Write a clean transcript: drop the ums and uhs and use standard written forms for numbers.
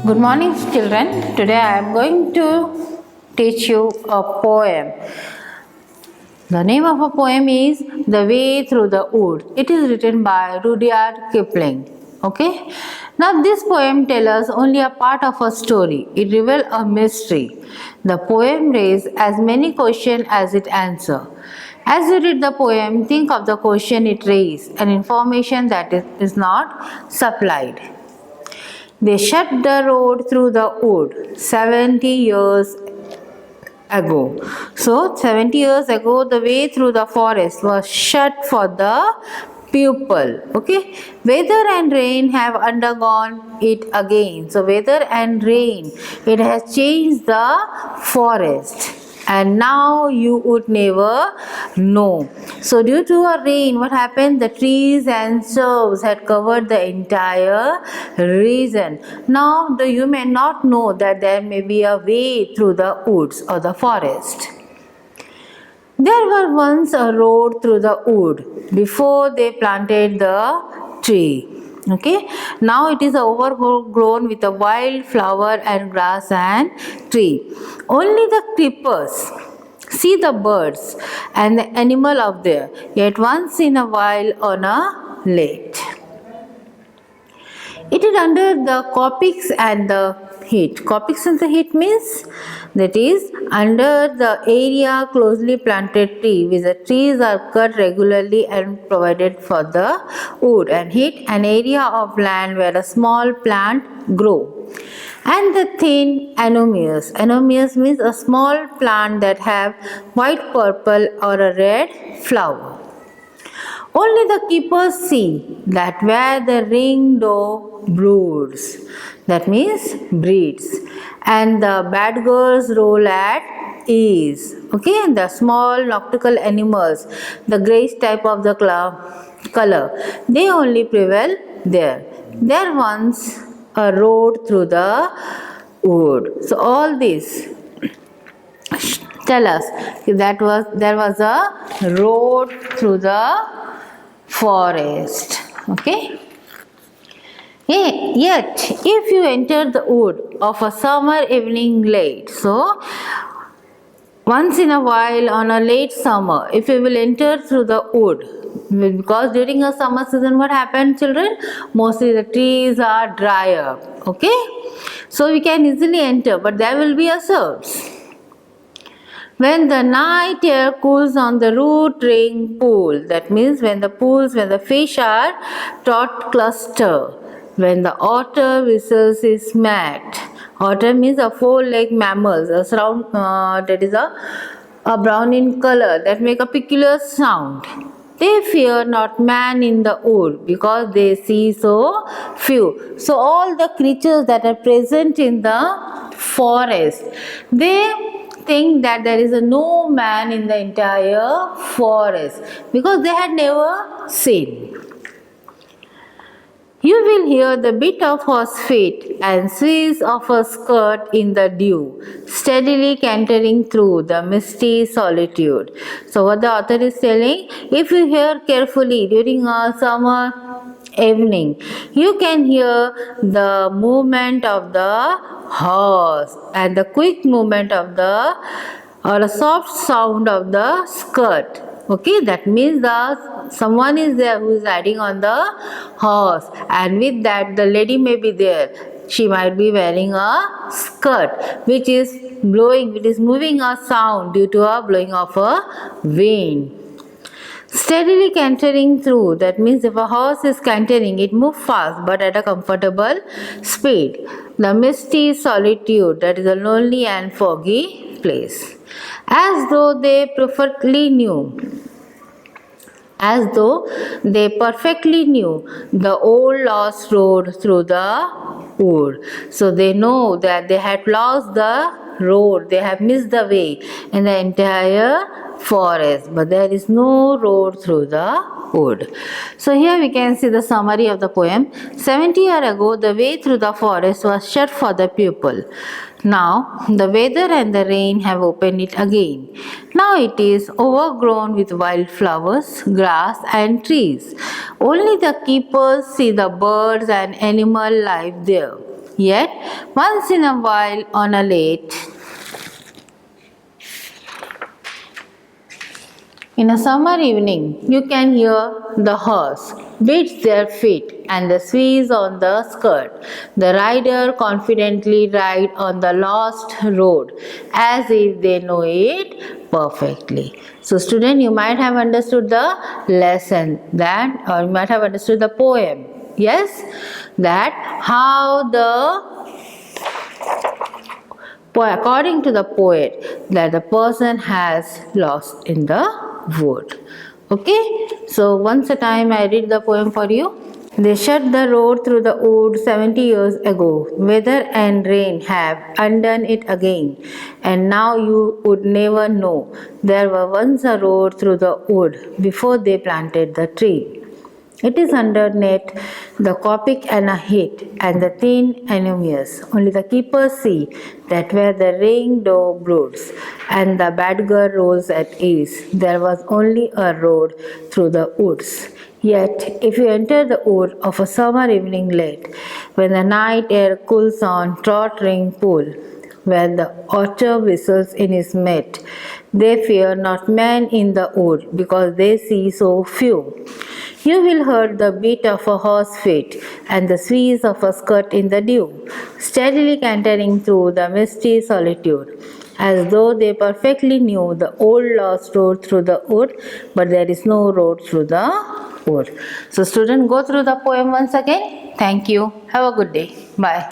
Good morning, children. Today I am going to teach you a poem. The name of a poem is The Way Through the Wood. It is written by Rudyard Kipling. Okay. Now this poem tells us only a part of a story. It reveals a mystery. The poem raises as many questions as it answers. As you read the poem, think of the question it raises and information that is not supplied. They shut the road through the wood 70 years ago. So 70 years ago, the way through the forest was shut for the pupil. Okay, weather and rain have undergone it again. So weather and rain, it has changed the forest. And now you would never know. So due to a rain, what happened? The trees and shrubs had covered the entire region. Now you may not know that there may be a way through the woods or the forest. There was once a road through the wood before they planted the tree. Okay, now it is overgrown with a wild flower and grass and tree. Only the creepers see the birds and the animal up there, yet once in a while on a lake. It is under the coppice and the heat. Coppice and the heat means that is under the area closely planted tree, where the trees are cut regularly and provided for the wood, and heat an area of land where a small plant grow. And the thin anemones. Anemones means a small plant that have white, purple or a red flower. Only the keepers see that where the ringdove broods, that means breeds, and the bad girls roll at ease. Okay, the small nocturnal animals, the greyish type of the color, they only prevail there. There once a road through the wood. So all this tell us that there was a road through the forest. Okay. Yet, if you enter the wood of a summer evening late, so once in a while on a late summer, if you will enter through the wood, because during a summer season, what happened, children? Mostly the trees are dry up. Okay, so we can easily enter, but there will be a surge. When the night air cools on the root ring pool, that means when the fish are taut cluster, when the otter whistles is smacked. Otter means a four-legged mammals, that is a brown in color, that make a peculiar sound. They fear not man in the wood because they see so few. So all the creatures that are present in the forest, they think that there is no man in the entire forest because they had never seen. You will hear the beat of horse feet and swish of a skirt in the dew, steadily cantering through the misty solitude. So what the author is telling, if you hear carefully during a summer evening, you can hear the movement of the horse and the quick movement of or a soft sound of the skirt. Okay, that means someone is there who is riding on the horse, and with that the lady may be there. She might be wearing a skirt which is moving a sound due to a blowing of a wind. Steadily cantering through, that means if a horse is cantering, it moves fast but at a comfortable speed. The misty solitude, that is a lonely and foggy place. As though they perfectly knew the old lost road through the wood. So they know that they had lost the road, they have missed the way in the entire forest, but there is no road through the wood. So here we can see the summary of the poem. 70 years ago, the way through the forest was shut for the pupil. Now the weather and the rain have opened it again. Now it is overgrown with wild flowers, grass and trees. Only the keepers see the birds and animal life there. Yet, once in a while on a late, in a summer evening, you can hear the horse beats their feet and the squeeze on the skirt. The rider confidently ride on the lost road as if they know it perfectly. So student, you might have understood the lesson that, or you might have understood the poem. Yes, that how the according to the poet, that the person has lost in the wood. Okay, so once a time I read the poem for you. They shut the road through the wood 70 years ago. Weather and rain have undone it again, and now you would never know. There was once a road through the wood before they planted the tree. It is underneath the Copic and a hit, and the thin enemies. Only the keepers see that where the ring doe broods, and the badger rolls at ease, there was only a road through the woods. Yet, if you enter the wood of a summer evening late, when the night air cools on tottering pool, where the otter whistles in his mate, they fear not men in the wood, because they see so few. You will hear the beat of a horse feet and the squeeze of a skirt in the dew, steadily cantering through the misty solitude, as though they perfectly knew the old lost road through the wood, but there is no road through the wood. So students, go through the poem once again. Thank you. Have a good day. Bye.